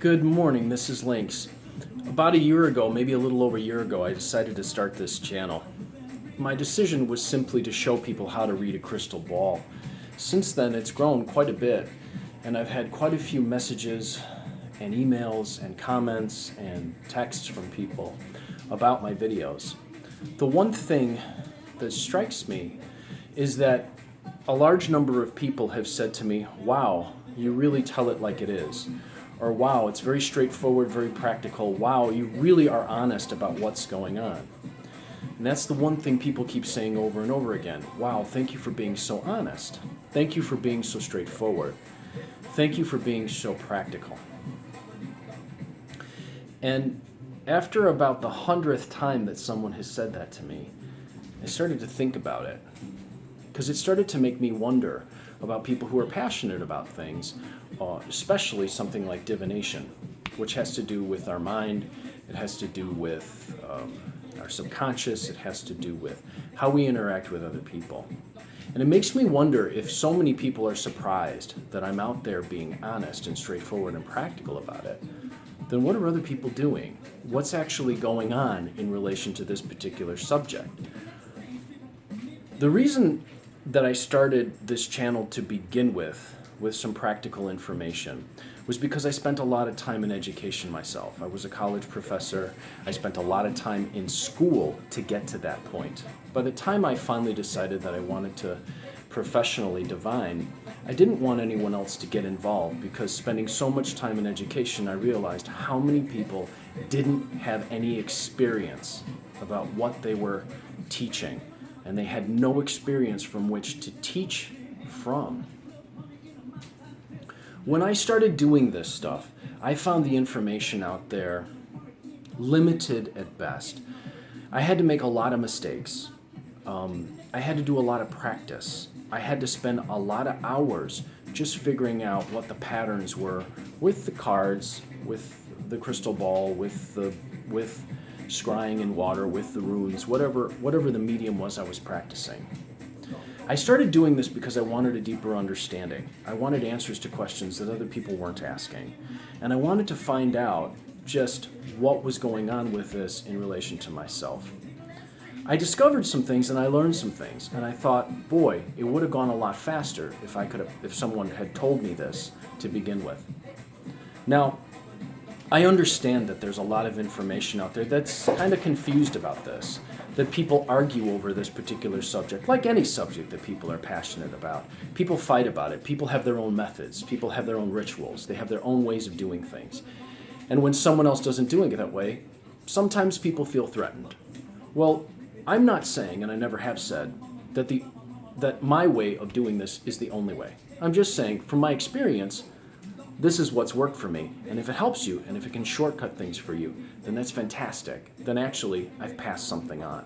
Good morning, this is Lynx. About a year ago, maybe a little over a year ago, I decided to start this channel. My decision was simply to show people how to read a crystal ball. Since then, it's grown quite a bit, and I've had quite a few messages and emails and comments and texts from people about my videos. The one thing that strikes me is that a large number of people have said to me, "Wow, you really tell it like it is." Or, "Wow, it's very straightforward, very practical. Wow, you really are honest about what's going on." And that's the one thing people keep saying over and over again. "Wow, thank you for being so honest. Thank you for being so straightforward. Thank you for being so practical." And after about the 100th time that someone has said that to me, I started to think about it. Because it started to make me wonder about people who are passionate about things, especially something like divination, which has to do with our mind, it has to do with our subconscious, it has to do with how we interact with other people. And it makes me wonder if so many people are surprised that I'm out there being honest and straightforward and practical about it, then what are other people doing? What's actually going on in relation to this particular subject? The reason that I started this channel to begin with some practical information, was because I spent a lot of time in education myself. I was a college professor. I spent a lot of time in school to get to that point. By the time I finally decided that I wanted to professionally divine, I didn't want anyone else to get involved, because spending so much time in education, I realized how many people didn't have any experience about what they were teaching, and they had no experience from which to teach from. When I started doing this stuff, I found the information out there limited at best. I had to make a lot of mistakes. I had to do a lot of practice. I had to spend a lot of hours just figuring out what the patterns were with the cards, with the crystal ball, with scrying in water, with the runes, whatever the medium was I was practicing. I started doing this because I wanted a deeper understanding. I wanted answers to questions that other people weren't asking. And I wanted to find out just what was going on with this in relation to myself. I discovered some things and I learned some things. And I thought, boy, it would have gone a lot faster if someone had told me this to begin with. Now, I understand that there's a lot of information out there that's kind of confused about this, that people argue over this particular subject, like any subject that people are passionate about. People fight about it. People have their own methods. People have their own rituals. They have their own ways of doing things. And when someone else doesn't do it that way, sometimes people feel threatened. Well, I'm not saying, and I never have said, that my way of doing this is the only way. I'm just saying, from my experience, this is what's worked for me, and if it helps you, and if it can shortcut things for you, then that's fantastic. Then actually, I've passed something on.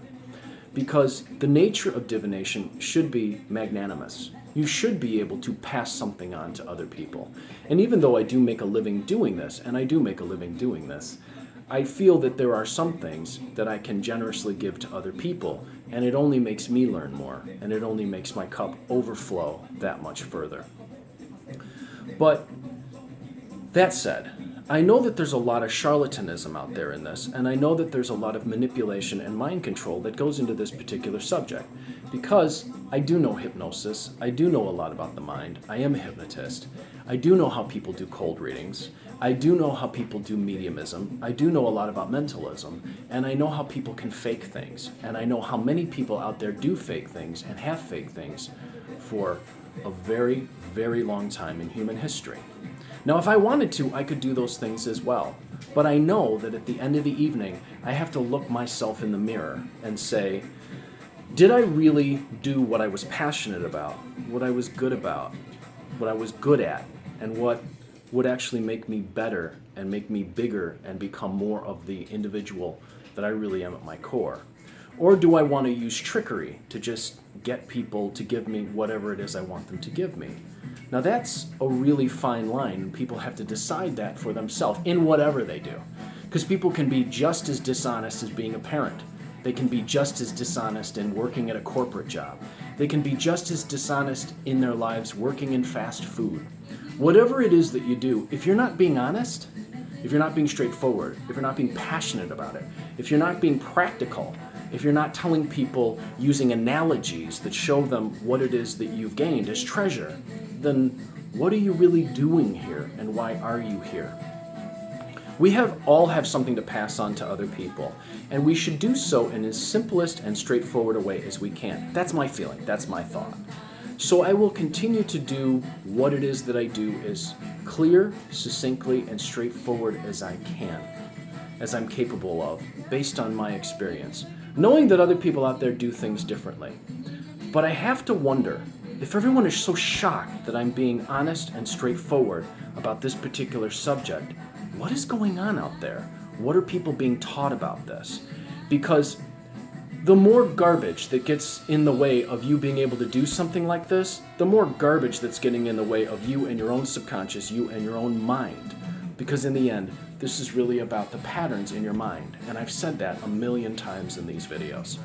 Because the nature of divination should be magnanimous. You should be able to pass something on to other people. And even though I do make a living doing this, and I do make a living doing this, I feel that there are some things that I can generously give to other people, and it only makes me learn more, and it only makes my cup overflow that much further. But that said, I know that there's a lot of charlatanism out there in this, and I know that there's a lot of manipulation and mind control that goes into this particular subject, because I do know hypnosis, I do know a lot about the mind, I am a hypnotist, I do know how people do cold readings, I do know how people do mediumism, I do know a lot about mentalism, and I know how people can fake things, and I know how many people out there do fake things and have fake things for a very, very long time in human history. Now, if I wanted to, I could do those things as well. But I know that at the end of the evening, I have to look myself in the mirror and say, did I really do what I was passionate about, what I was good about, what I was good at, and what would actually make me better and make me bigger and become more of the individual that I really am at my core? Or do I want to use trickery to just get people to give me whatever it is I want them to give me? Now that's a really fine line, and people have to decide that for themselves in whatever they do. Because people can be just as dishonest as being a parent. They can be just as dishonest in working at a corporate job. They can be just as dishonest in their lives working in fast food. Whatever it is that you do, if you're not being honest, if you're not being straightforward, if you're not being passionate about it, if you're not being practical, if you're not telling people using analogies that show them what it is that you've gained as treasure, then what are you really doing here, and why are you here? We all have something to pass on to other people, and we should do so in as simplest and straightforward a way as we can. That's my feeling. That's my thought. So I will continue to do what it is that I do as clear, succinctly, and straightforward as I can, as I'm capable of, based on my experience, knowing that other people out there do things differently. But I have to wonder, if everyone is so shocked that I'm being honest and straightforward about this particular subject, what is going on out there? What are people being taught about this? Because the more garbage that gets in the way of you being able to do something like this, the more garbage that's getting in the way of you and your own subconscious, you and your own mind. Because in the end, this is really about the patterns in your mind. And I've said that a million times in these videos.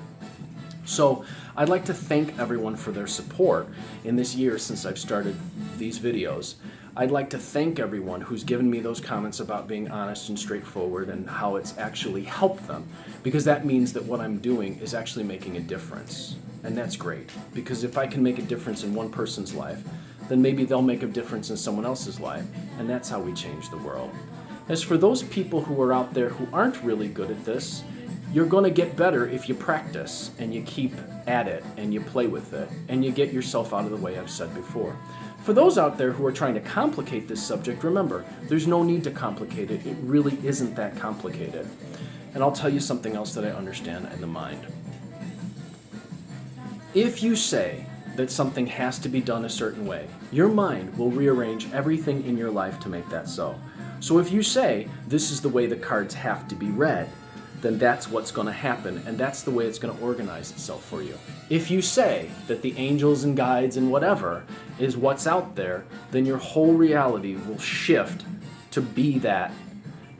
So I'd like to thank everyone for their support in this year since I've started these videos. I'd like to thank everyone who's given me those comments about being honest and straightforward and how it's actually helped them, because that means that what I'm doing is actually making a difference. And that's great, because if I can make a difference in one person's life, then maybe they'll make a difference in someone else's life, and that's how we change the world. As for those people who are out there who aren't really good at this, you're going to get better if you practice and you keep at it and you play with it and you get yourself out of the way, I've said before. For those out there who are trying to complicate this subject, remember, there's no need to complicate it. It really isn't that complicated. And I'll tell you something else that I understand in the mind. If you say that something has to be done a certain way, your mind will rearrange everything in your life to make that so. So if you say, this is the way the cards have to be read, then that's what's going to happen, and that's the way it's going to organize itself for you. If you say that the angels and guides and whatever is what's out there, then your whole reality will shift to be that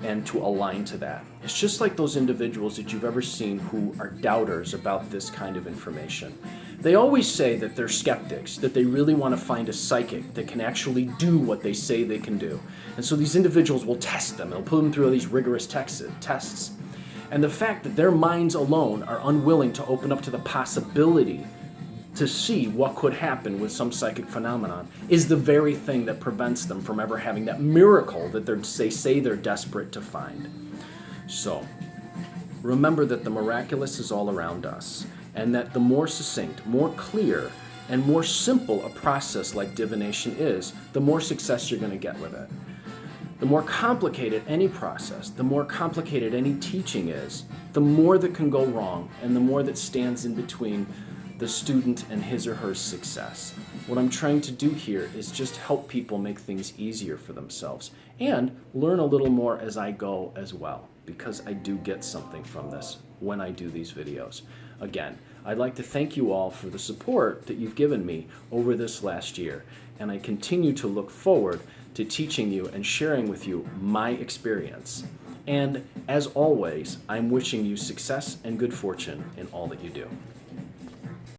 and to align to that. It's just like those individuals that you've ever seen who are doubters about this kind of information. They always say that they're skeptics, that they really want to find a psychic that can actually do what they say they can do. And so these individuals will test them. They'll put them through these rigorous tests. And the fact that their minds alone are unwilling to open up to the possibility to see what could happen with some psychic phenomenon is the very thing that prevents them from ever having that miracle that they say they're desperate to find. So, remember that the miraculous is all around us, and that the more succinct, more clear, and more simple a process like divination is, the more success you're going to get with it. The more complicated any process, the more complicated any teaching is, the more that can go wrong and the more that stands in between the student and his or her success. What I'm trying to do here is just help people make things easier for themselves and learn a little more as I go as well, because I do get something from this when I do these videos. Again, I'd like to thank you all for the support that you've given me over this last year, and I continue to look forward to teaching you and sharing with you my experience. And as always, I'm wishing you success and good fortune in all that you do.